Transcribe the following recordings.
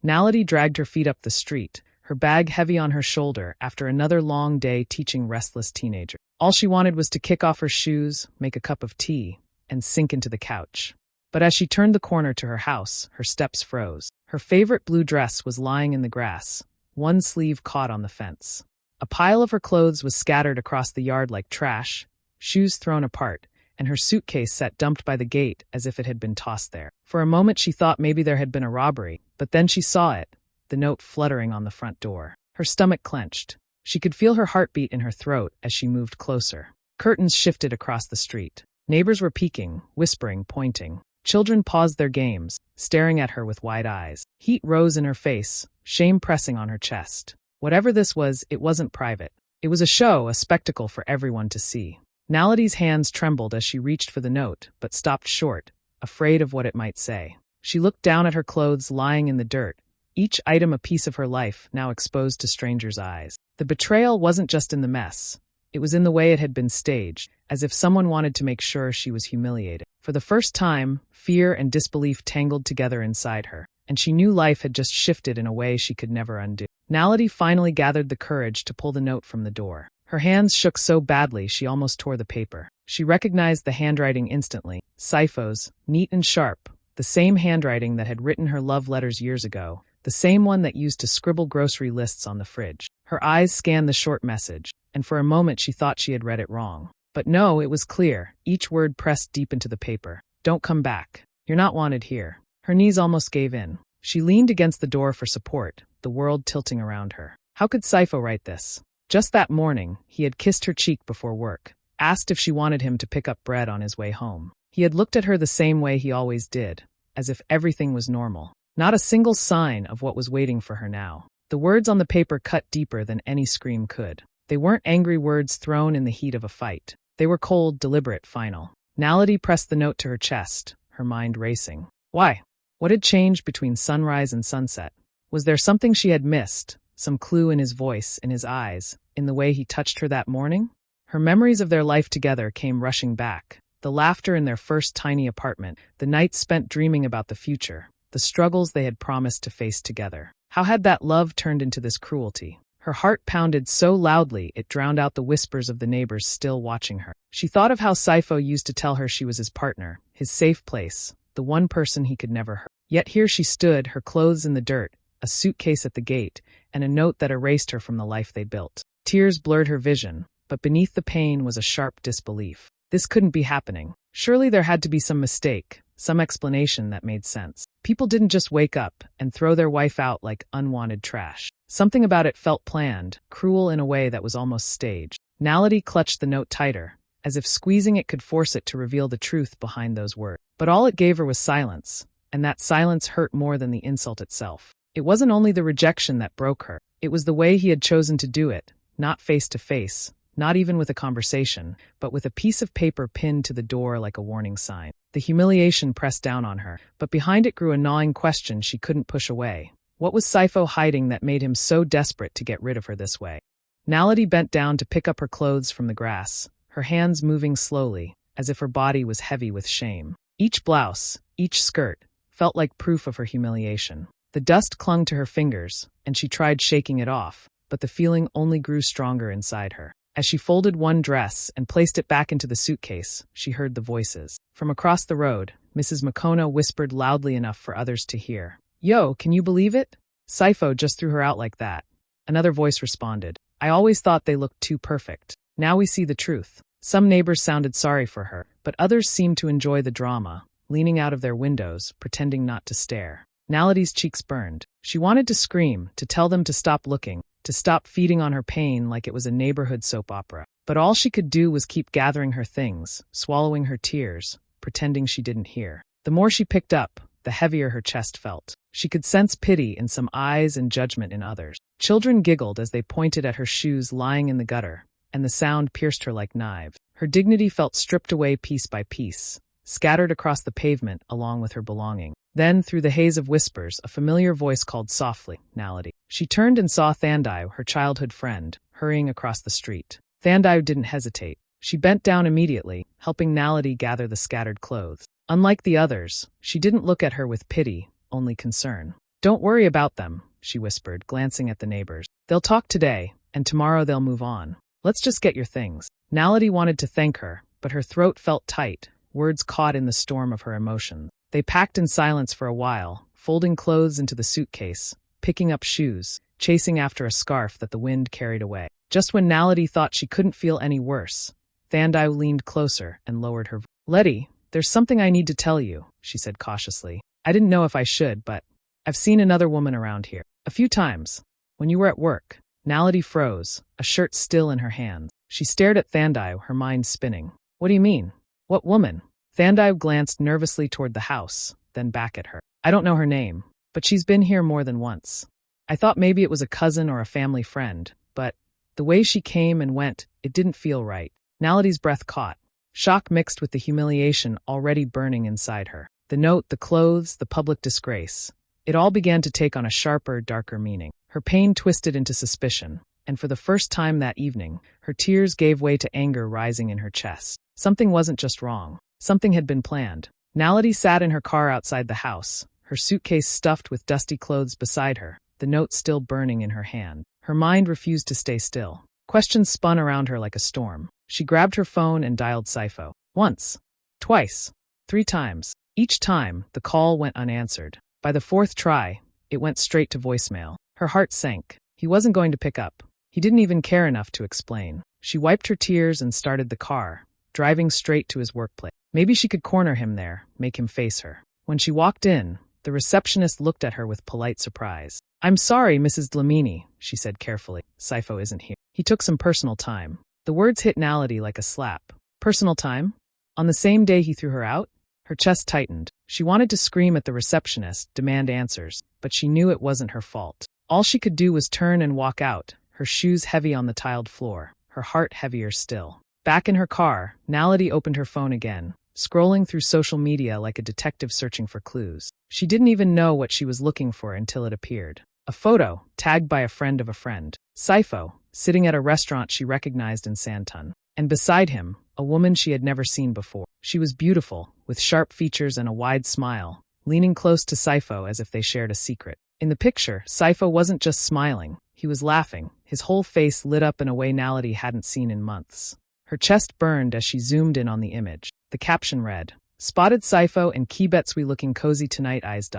Naledi dragged her feet up the street, her bag heavy on her shoulder after another long day teaching restless teenagers. All she wanted was to kick off her shoes, make a cup of tea, and sink into the couch. But as she turned the corner to her house, her steps froze. Her favorite blue dress was lying in the grass, one sleeve caught on the fence. A pile of her clothes was scattered across the yard like trash, shoes thrown apart, and her suitcase sat dumped by the gate as if it had been tossed there. For a moment she thought maybe there had been a robbery, but then she saw it, the note fluttering on the front door. Her stomach clenched. She could feel her heartbeat in her throat as she moved closer. Curtains shifted across the street. Neighbors were peeking, whispering, pointing. Children paused their games, staring at her with wide eyes. Heat rose in her face, shame pressing on her chest. Whatever this was, it wasn't private. It was a show, a spectacle for everyone to see. Naledi's hands trembled as she reached for the note, but stopped short, afraid of what it might say. She looked down at her clothes lying in the dirt, each item a piece of her life now exposed to strangers' eyes. The betrayal wasn't just in the mess. It was in the way it had been staged, as if someone wanted to make sure she was humiliated. For the first time, fear and disbelief tangled together inside her, and she knew life had just shifted in a way she could never undo. Naledi finally gathered the courage to pull the note from the door. Her hands shook so badly she almost tore the paper. She recognized the handwriting instantly, Sipho's, neat and sharp, the same handwriting that had written her love letters years ago, the same one that used to scribble grocery lists on the fridge. Her eyes scanned the short message, and for a moment she thought she had read it wrong. But no, it was clear, each word pressed deep into the paper. Don't come back. You're not wanted here. Her knees almost gave in. She leaned against the door for support, the world tilting around her. How could Sipho write this? Just that morning, he had kissed her cheek before work, asked if she wanted him to pick up bread on his way home. He had looked at her the same way he always did, as if everything was normal. Not a single sign of what was waiting for her now. The words on the paper cut deeper than any scream could. They weren't angry words thrown in the heat of a fight. They were cold, deliberate, final. Naledi pressed the note to her chest, her mind racing. Why? What had changed between sunrise and sunset? Was there something she had missed? Some clue in his voice, in his eyes, in the way he touched her that morning? Her memories of their life together came rushing back. The laughter in their first tiny apartment, the nights spent dreaming about the future, the struggles they had promised to face together. How had that love turned into this cruelty? Her heart pounded so loudly it drowned out the whispers of the neighbors still watching her. She thought of how Sipho used to tell her she was his partner, his safe place, the one person he could never hurt. Yet here she stood, her clothes in the dirt, a suitcase at the gate, and a note that erased her from the life they built. Tears blurred her vision, but beneath the pain was a sharp disbelief. This couldn't be happening. Surely there had to be some mistake, some explanation that made sense. People didn't just wake up and throw their wife out like unwanted trash. Something about it felt planned, cruel in a way that was almost staged. Naledi clutched the note tighter, as if squeezing it could force it to reveal the truth behind those words. But all it gave her was silence, and that silence hurt more than the insult itself. It wasn't only the rejection that broke her, it was the way he had chosen to do it, not face to face, not even with a conversation, but with a piece of paper pinned to the door like a warning sign. The humiliation pressed down on her, but behind it grew a gnawing question she couldn't push away. What was Sipho hiding that made him so desperate to get rid of her this way? Naledi bent down to pick up her clothes from the grass, her hands moving slowly, as if her body was heavy with shame. Each blouse, each skirt, felt like proof of her humiliation. The dust clung to her fingers, and she tried shaking it off, but the feeling only grew stronger inside her. As she folded one dress and placed it back into the suitcase, she heard the voices. From across the road, Mrs. Makona whispered loudly enough for others to hear. Yo, can you believe it? Sipho just threw her out like that. Another voice responded. I always thought they looked too perfect. Now we see the truth. Some neighbors sounded sorry for her, but others seemed to enjoy the drama, leaning out of their windows, pretending not to stare. Naledi's cheeks burned. She wanted to scream, to tell them to stop looking, to stop feeding on her pain like it was a neighborhood soap opera. But all she could do was keep gathering her things, swallowing her tears, pretending she didn't hear. The more she picked up, the heavier her chest felt. She could sense pity in some eyes and judgment in others. Children giggled as they pointed at her shoes lying in the gutter, and the sound pierced her like knives. Her dignity felt stripped away piece by piece, scattered across the pavement along with her belongings. Then, through the haze of whispers, a familiar voice called softly, Naledi. She turned and saw Thandai, her childhood friend, hurrying across the street. Thandai didn't hesitate. She bent down immediately, helping Naledi gather the scattered clothes. Unlike the others, she didn't look at her with pity, only concern. Don't worry about them, she whispered, glancing at the neighbors. They'll talk today, and tomorrow they'll move on. Let's just get your things. Naledi wanted to thank her, but her throat felt tight, words caught in the storm of her emotions. They packed in silence for a while, folding clothes into the suitcase, picking up shoes, chasing after a scarf that the wind carried away. Just when Naledi thought she couldn't feel any worse, Thandai leaned closer and lowered her voice. Letty, there's something I need to tell you, she said cautiously. I didn't know if I should, but I've seen another woman around here. A few times. When you were at work. Naledi froze, a shirt still in her hands. She stared at Thandai, her mind spinning. What do you mean? What woman? Thandai glanced nervously toward the house, then back at her. I don't know her name, but she's been here more than once. I thought maybe it was a cousin or a family friend, but the way she came and went, it didn't feel right. Naledi's breath caught. Shock mixed with the humiliation already burning inside her. The note, the clothes, the public disgrace. It all began to take on a sharper, darker meaning. Her pain twisted into suspicion, and for the first time that evening, her tears gave way to anger rising in her chest. Something wasn't just wrong. Something had been planned. Naledi sat in her car outside the house, her suitcase stuffed with dusty clothes beside her, the note still burning in her hand. Her mind refused to stay still. Questions spun around her like a storm. She grabbed her phone and dialed Sipho. Once. Twice. 3 times. Each time, the call went unanswered. By the 4th try, it went straight to voicemail. Her heart sank. He wasn't going to pick up. He didn't even care enough to explain. She wiped her tears and started the car, driving straight to his workplace. Maybe she could corner him there, make him face her. When she walked in, the receptionist looked at her with polite surprise. I'm sorry, Mrs. Dlamini, she said carefully. Sipho isn't here. He took some personal time. The words hit Naledi like a slap. Personal time? On the same day he threw her out? Her chest tightened. She wanted to scream at the receptionist, demand answers, but she knew it wasn't her fault. All she could do was turn and walk out, her shoes heavy on the tiled floor, her heart heavier still. Back in her car, Naledi opened her phone again, scrolling through social media like a detective searching for clues. She didn't even know what she was looking for until it appeared. A photo, tagged by a friend of a friend. Sipho, sitting at a restaurant she recognized in Santon. And beside him, a woman she had never seen before. She was beautiful, with sharp features and a wide smile, leaning close to Sipho as if they shared a secret. In the picture, Sipho wasn't just smiling, he was laughing, his whole face lit up in a way Naledi hadn't seen in months. Her chest burned as she zoomed in on the image. The caption read, Spotted Sipho and Keabetswe looking cozy tonight eyes.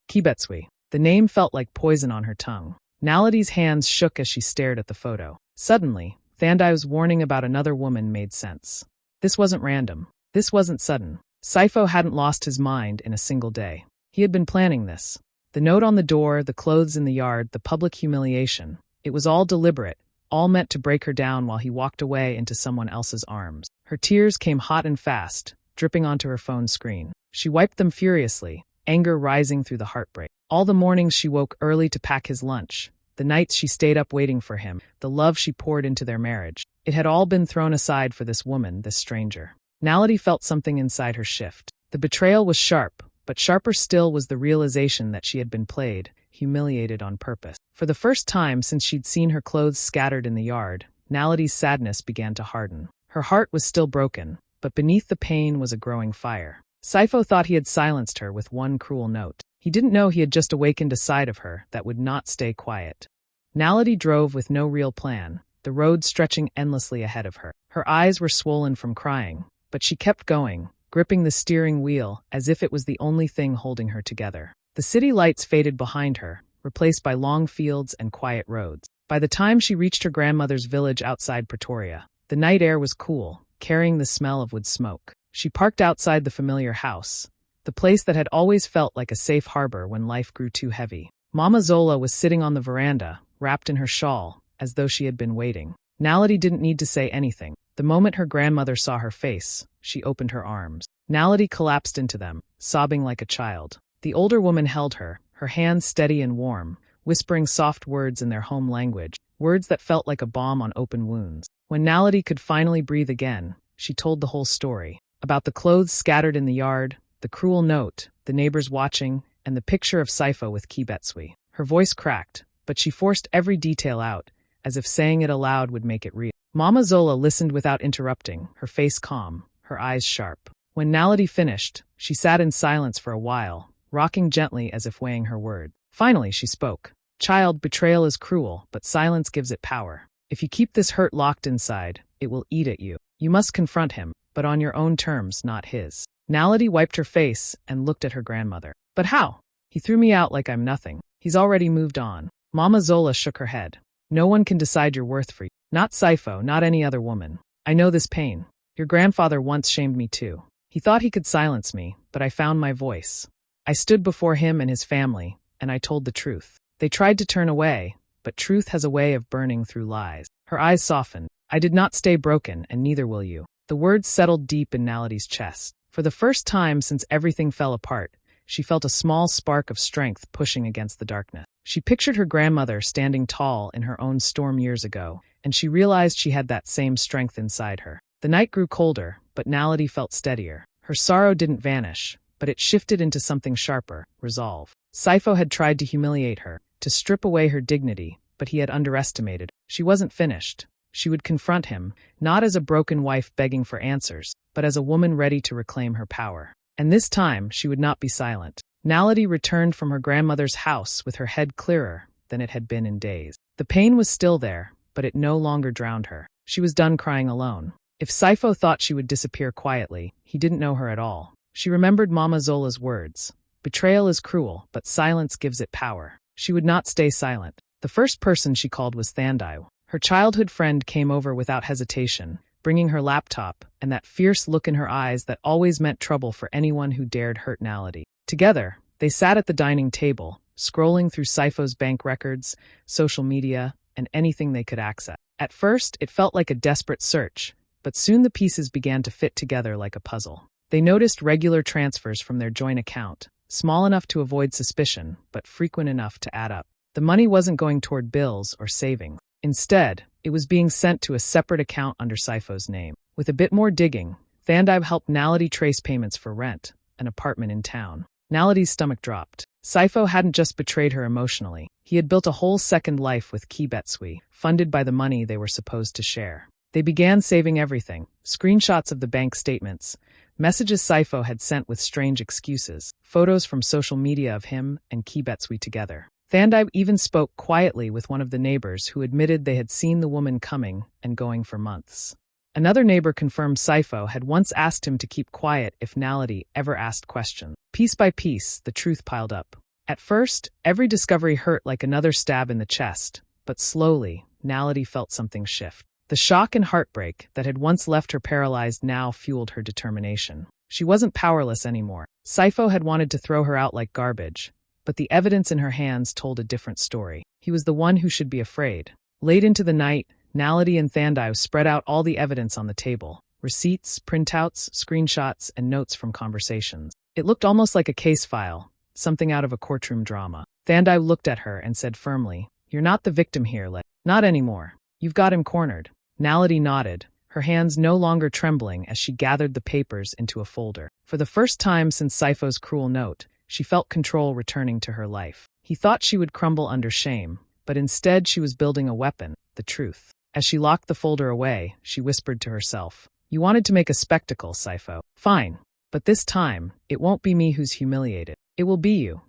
Keabetswe. The name felt like poison on her tongue. Naledi's hands shook as she stared at the photo. Suddenly, Thandai's warning about another woman made sense. This wasn't random. This wasn't sudden. Sipho hadn't lost his mind in a single day. He had been planning this. The note on the door, the clothes in the yard, the public humiliation. It was all deliberate, all meant to break her down while he walked away into someone else's arms. Her tears came hot and fast, dripping onto her phone screen. She wiped them furiously, anger rising through the heartbreak. All the mornings she woke early to pack his lunch, the nights she stayed up waiting for him, the love she poured into their marriage. It had all been thrown aside for this woman, this stranger. Naledi felt something inside her shift. The betrayal was sharp, but sharper still was the realization that she had been played, humiliated on purpose. For the first time since she'd seen her clothes scattered in the yard, Naledi's sadness began to harden. Her heart was still broken, but beneath the pain was a growing fire. Sipho thought he had silenced her with one cruel note. He didn't know he had just awakened a side of her that would not stay quiet. Naledi drove with no real plan, the road stretching endlessly ahead of her. Her eyes were swollen from crying, but she kept going, gripping the steering wheel as if it was the only thing holding her together. The city lights faded behind her, replaced by long fields and quiet roads. By the time she reached her grandmother's village outside Pretoria, the night air was cool, carrying the smell of wood smoke. She parked outside the familiar house, the place that had always felt like a safe harbor when life grew too heavy. Mama Zola was sitting on the veranda, wrapped in her shawl, as though she had been waiting. Naledi didn't need to say anything. The moment her grandmother saw her face, she opened her arms. Naledi collapsed into them, sobbing like a child. The older woman held her, her hands steady and warm, whispering soft words in their home language, words that felt like a balm on open wounds. When Naledi could finally breathe again, she told the whole story. About the clothes scattered in the yard, the cruel note, the neighbors watching, and the picture of Sipho with Keabetswe. Her voice cracked, but she forced every detail out, as if saying it aloud would make it real. Mama Zola listened without interrupting, her face calm, her eyes sharp. When Naledi finished, she sat in silence for a while, rocking gently as if weighing her words. Finally, she spoke. Child, betrayal is cruel, but silence gives it power. If you keep this hurt locked inside, it will eat at you. You must confront him, but on your own terms, not his. Naledi wiped her face and looked at her grandmother. But how? He threw me out like I'm nothing. He's already moved on. Mama Zola shook her head. No one can decide your worth for you. Not Sipho, not any other woman. I know this pain. Your grandfather once shamed me too. He thought he could silence me, but I found my voice. I stood before him and his family, and I told the truth. They tried to turn away, but truth has a way of burning through lies. Her eyes softened. I did not stay broken, and neither will you. The words settled deep in Naledi's chest. For the first time since everything fell apart, she felt a small spark of strength pushing against the darkness. She pictured her grandmother standing tall in her own storm years ago, and she realized she had that same strength inside her. The night grew colder, but Naledi felt steadier. Her sorrow didn't vanish, but it shifted into something sharper, resolve. Sipho had tried to humiliate her, to strip away her dignity, but he had underestimated. She wasn't finished. She would confront him, not as a broken wife begging for answers, but as a woman ready to reclaim her power. And this time, she would not be silent. Naledi returned from her grandmother's house with her head clearer than it had been in days. The pain was still there, but it no longer drowned her. She was done crying alone. If Sipho thought she would disappear quietly, he didn't know her at all. She remembered Mama Zola's words. Betrayal is cruel, but silence gives it power. She would not stay silent. The first person she called was Thandai. Her childhood friend came over without hesitation, bringing her laptop and that fierce look in her eyes that always meant trouble for anyone who dared hurt Naledi. Together, they sat at the dining table, scrolling through Sipho's bank records, social media, and anything they could access. At first, it felt like a desperate search, but soon the pieces began to fit together like a puzzle. They noticed regular transfers from their joint account, small enough to avoid suspicion, but frequent enough to add up. The money wasn't going toward bills or savings. Instead, it was being sent to a separate account under Sipho's name. With a bit more digging, Thandai helped Naledi trace payments for rent, an apartment in town. Naledi's stomach dropped. Sipho hadn't just betrayed her emotionally. He had built a whole second life with Keabetswe, funded by the money they were supposed to share. They began saving everything, screenshots of the bank statements, messages Sipho had sent with strange excuses, photos from social media of him and Keabetswe together. Thandai even spoke quietly with one of the neighbors who admitted they had seen the woman coming and going for months. Another neighbor confirmed Sipho had once asked him to keep quiet if Naledi ever asked questions. Piece by piece, the truth piled up. At first, every discovery hurt like another stab in the chest, but slowly, Naledi felt something shift. The shock and heartbreak that had once left her paralyzed now fueled her determination. She wasn't powerless anymore. Sipho had wanted to throw her out like garbage, but the evidence in her hands told a different story. He was the one who should be afraid. Late into the night, Naledi and Thandai spread out all the evidence on the table. Receipts, printouts, screenshots, and notes from conversations. It looked almost like a case file, something out of a courtroom drama. Thandai looked at her and said firmly, "You're not the victim here, Not anymore. You've got him cornered." Naledi nodded, her hands no longer trembling as she gathered the papers into a folder. For the first time since Sipho's cruel note, she felt control returning to her life. He thought she would crumble under shame, but instead she was building a weapon, the truth. As she locked the folder away, she whispered to herself, "You wanted to make a spectacle, Sipho. Fine. But this time, it won't be me who's humiliated. It will be you."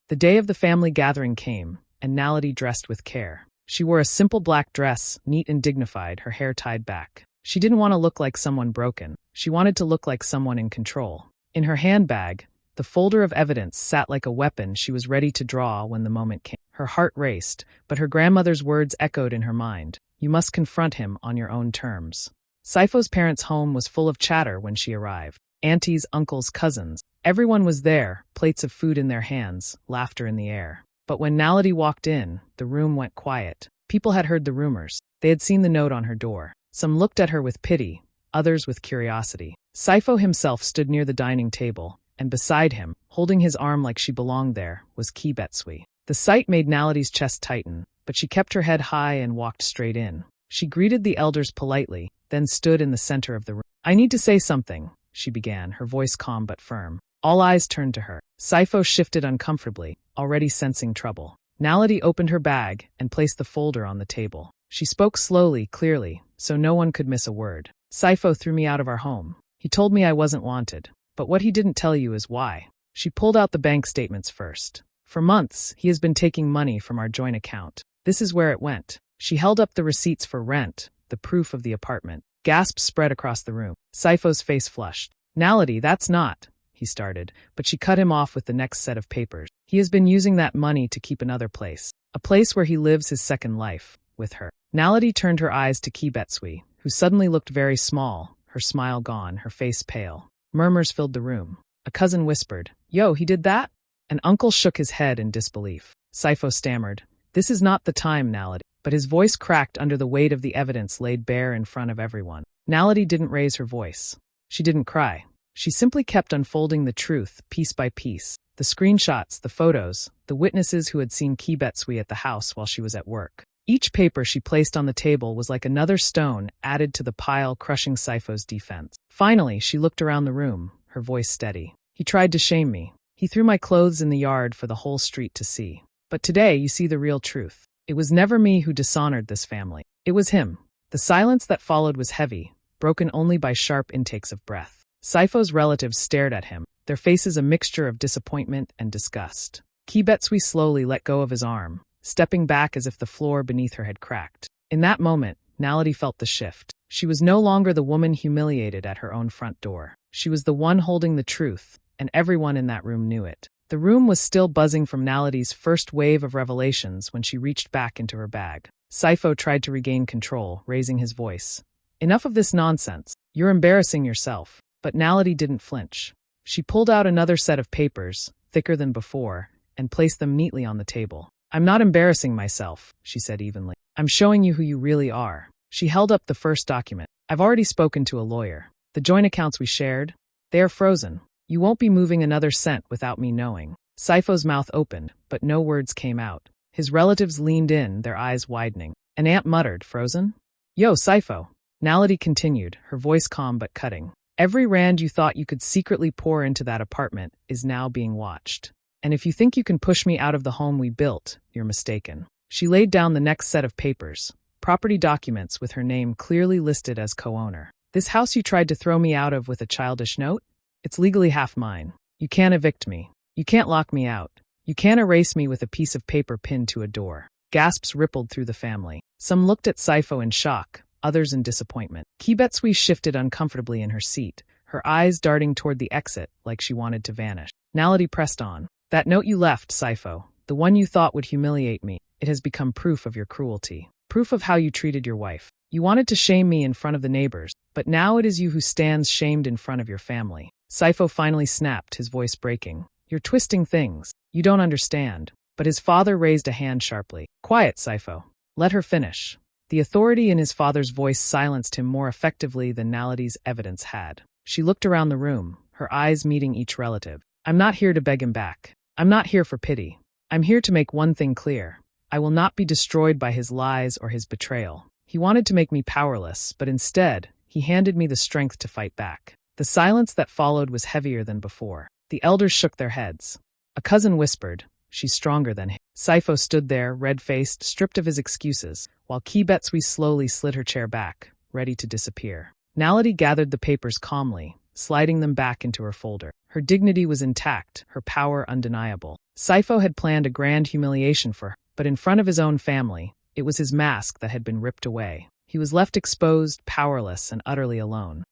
The day of the family gathering came, and Naledi dressed with care. She wore a simple black dress, neat and dignified, her hair tied back. She didn't want to look like someone broken. She wanted to look like someone in control. In her handbag, the folder of evidence sat like a weapon she was ready to draw when the moment came. Her heart raced, but her grandmother's words echoed in her mind. You must confront him on your own terms. Sipho's parents' home was full of chatter when she arrived. Aunties, uncles, cousins. Everyone was there, plates of food in their hands, laughter in the air. But when Naledi walked in, the room went quiet. People had heard the rumors. They had seen the note on her door. Some looked at her with pity, others with curiosity. Sipho himself stood near the dining table, and beside him, holding his arm like she belonged there, was Keabetswe. The sight made Naledi's chest tighten, but she kept her head high and walked straight in. She greeted the elders politely, then stood in the center of the room. "I need to say something," she began, her voice calm but firm. All eyes turned to her. Sipho shifted uncomfortably, already sensing trouble. Naledi opened her bag and placed the folder on the table. She spoke slowly, clearly, so no one could miss a word. "Sipho threw me out of our home. He told me I wasn't wanted. But what he didn't tell you is why." She pulled out the bank statements first. For months, he has been taking money from our joint account. This is where it went. She held up the receipts for rent, the proof of the apartment. Gasps spread across the room. Sipho's face flushed. Naledi, that's not, he started, but she cut him off with the next set of papers. He has been using that money to keep another place. A place where he lives his second life, with her. Naledi turned her eyes to Keabetswe, who suddenly looked very small, her smile gone, her face pale. Murmurs filled the room. A cousin whispered, "Yo, he did that?" An uncle shook his head in disbelief. Sipho stammered, "This is not the time, Naledi." But his voice cracked under the weight of the evidence laid bare in front of everyone. Naledi didn't raise her voice. She didn't cry. She simply kept unfolding the truth, piece by piece. The screenshots, the photos, the witnesses who had seen Keabetswe at the house while she was at work. Each paper she placed on the table was like another stone added to the pile crushing Sipho's defense. Finally, she looked around the room, her voice steady. "He tried to shame me. He threw my clothes in the yard for the whole street to see. But today you see the real truth. It was never me who dishonored this family. It was him." The silence that followed was heavy, broken only by sharp intakes of breath. Sipho's relatives stared at him, their faces a mixture of disappointment and disgust. Keabetswe slowly let go of his arm, stepping back as if the floor beneath her had cracked. In that moment, Naledi felt the shift. She was no longer the woman humiliated at her own front door. She was the one holding the truth, and everyone in that room knew it. The room was still buzzing from Naledi's first wave of revelations when she reached back into her bag. Sipho tried to regain control, raising his voice. "Enough of this nonsense. You're embarrassing yourself." But Naledi didn't flinch. She pulled out another set of papers, thicker than before, and placed them neatly on the table. "I'm not embarrassing myself," she said evenly. "I'm showing you who you really are." She held up the first document. "I've already spoken to a lawyer. The joint accounts we shared, they are frozen. You won't be moving another cent without me knowing." Sipho's mouth opened, but no words came out. His relatives leaned in, their eyes widening. An aunt muttered, "Frozen?" "Yo, Sipho." Naledi continued, her voice calm but cutting. "Every rand you thought you could secretly pour into that apartment is now being watched. And if you think you can push me out of the home we built, you're mistaken." She laid down the next set of papers, property documents with her name clearly listed as co-owner. "This house you tried to throw me out of with a childish note? It's legally half mine. You can't evict me. You can't lock me out. You can't erase me with a piece of paper pinned to a door." Gasps rippled through the family. Some looked at Sipho in shock, others in disappointment. Keabetswe shifted uncomfortably in her seat, her eyes darting toward the exit like she wanted to vanish. Naledi pressed on. "That note you left, Sipho, the one you thought would humiliate me, it has become proof of your cruelty. Proof of how you treated your wife. You wanted to shame me in front of the neighbors, but now it is you who stands shamed in front of your family." Sipho finally snapped, his voice breaking. "You're twisting things. You don't understand." But his father raised a hand sharply. "Quiet, Sipho. Let her finish." The authority in his father's voice silenced him more effectively than Naledi's evidence had. She looked around the room, her eyes meeting each relative. "I'm not here to beg him back. I'm not here for pity. I'm here to make one thing clear. I will not be destroyed by his lies or his betrayal. He wanted to make me powerless, but instead, he handed me the strength to fight back." The silence that followed was heavier than before. The elders shook their heads. A cousin whispered, "She's stronger than him." Sipho stood there, red-faced, stripped of his excuses, while Keabetswe slowly slid her chair back, ready to disappear. Naledi gathered the papers calmly, sliding them back into her folder. Her dignity was intact, her power undeniable. Sipho had planned a grand humiliation for her, but in front of his own family, it was his mask that had been ripped away. He was left exposed, powerless, and utterly alone.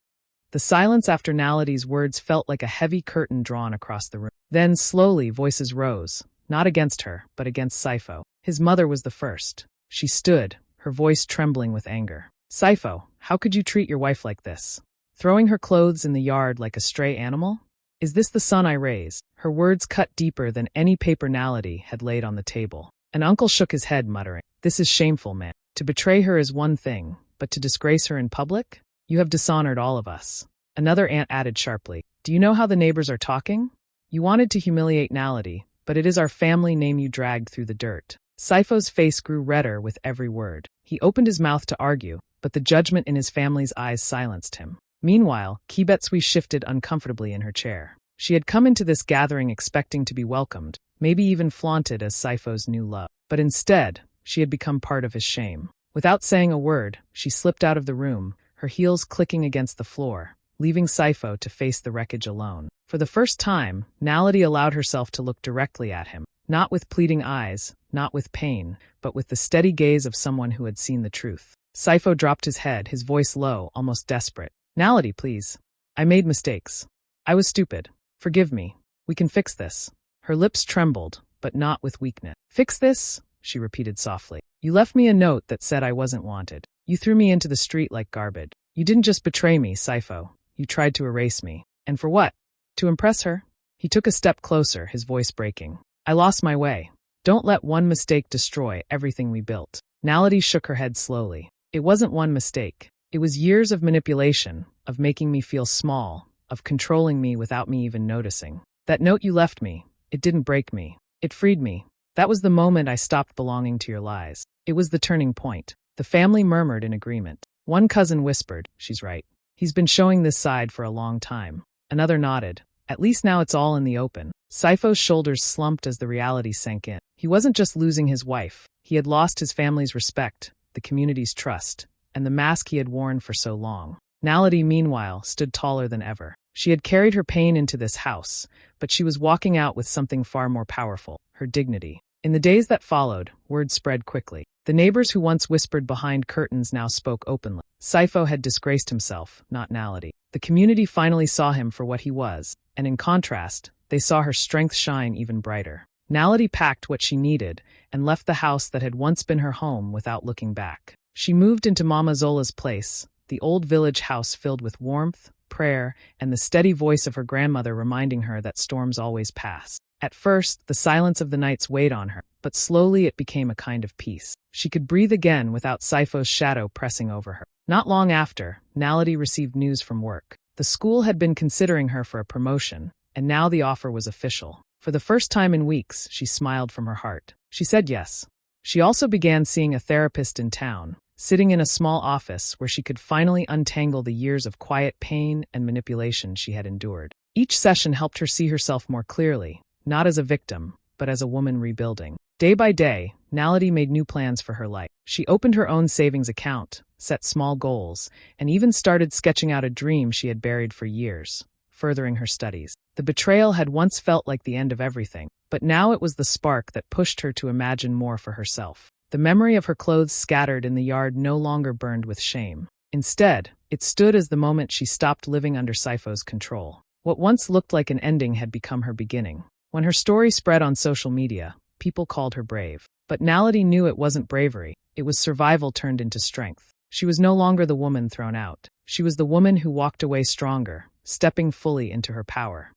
The silence after Naledi's words felt like a heavy curtain drawn across the room. Then, slowly, voices rose, not against her, but against Sipho. His mother was the first. She stood, her voice trembling with anger. "Sipho, how could you treat your wife like this? Throwing her clothes in the yard like a stray animal? Is this the son I raised?" Her words cut deeper than any paper Naledi had laid on the table. An uncle shook his head, muttering, "This is shameful, man. To betray her is one thing, but to disgrace her in public? You have dishonored all of us." Another aunt added sharply, "Do you know how the neighbors are talking? You wanted to humiliate Naledi, but it is our family name you dragged through the dirt." Sipho's face grew redder with every word. He opened his mouth to argue, but the judgment in his family's eyes silenced him. Meanwhile, Keabetswe shifted uncomfortably in her chair. She had come into this gathering expecting to be welcomed, maybe even flaunted as Sipho's new love. But instead, she had become part of his shame. Without saying a word, she slipped out of the room, her heels clicking against the floor, leaving Sipho to face the wreckage alone. For the first time, Naledi allowed herself to look directly at him, Not with pleading eyes, not with pain, but with the steady gaze of someone who had seen the truth. Sipho dropped his head, his voice low, almost desperate. Naledi, please. I made mistakes. I was stupid. Forgive me. We can fix this. Her lips trembled, but not with weakness. Fix this? She repeated softly. You left me a note that said I wasn't wanted. You threw me into the street like garbage. You didn't just betray me, Sipho. You tried to erase me. And for what? To impress her? He took a step closer, his voice breaking. I lost my way. Don't let one mistake destroy everything we built. Naledi shook her head slowly. It wasn't one mistake. It was years of manipulation, of making me feel small, of controlling me without me even noticing. That note you left me, it didn't break me. It freed me. That was the moment I stopped belonging to your lies. It was the turning point. The family murmured in agreement. One cousin whispered, she's right. He's been showing this side for a long time. Another nodded. At least now it's all in the open. Sipho's shoulders slumped as the reality sank in. He wasn't just losing his wife. He had lost his family's respect, the community's trust, and the mask he had worn for so long. Naledi, meanwhile, stood taller than ever. She had carried her pain into this house, but she was walking out with something far more powerful, her dignity. In the days that followed, word spread quickly. The neighbors who once whispered behind curtains now spoke openly. Sipho had disgraced himself, not Naledi. The community finally saw him for what he was, and in contrast, they saw her strength shine even brighter. Naledi packed what she needed and left the house that had once been her home without looking back. She moved into Mama Zola's place, the old village house filled with warmth, prayer, and the steady voice of her grandmother reminding her that storms always pass. At first, the silence of the nights weighed on her, but slowly it became a kind of peace. She could breathe again without Sipho's shadow pressing over her. Not long after, Naledi received news from work. The school had been considering her for a promotion, and now the offer was official. For the first time in weeks, she smiled from her heart. She said yes. She also began seeing a therapist in town, sitting in a small office where she could finally untangle the years of quiet pain and manipulation she had endured. Each session helped her see herself more clearly, not as a victim, but as a woman rebuilding. Day by day, Naledi made new plans for her life. She opened her own savings account, set small goals, and even started sketching out a dream she had buried for years, furthering her studies. The betrayal had once felt like the end of everything, but now it was the spark that pushed her to imagine more for herself. The memory of her clothes scattered in the yard no longer burned with shame. Instead, it stood as the moment she stopped living under Sipho's control. What once looked like an ending had become her beginning. When her story spread on social media, people called her brave. But Naledi knew it wasn't bravery, it was survival turned into strength. She was no longer the woman thrown out. She was the woman who walked away stronger, stepping fully into her power.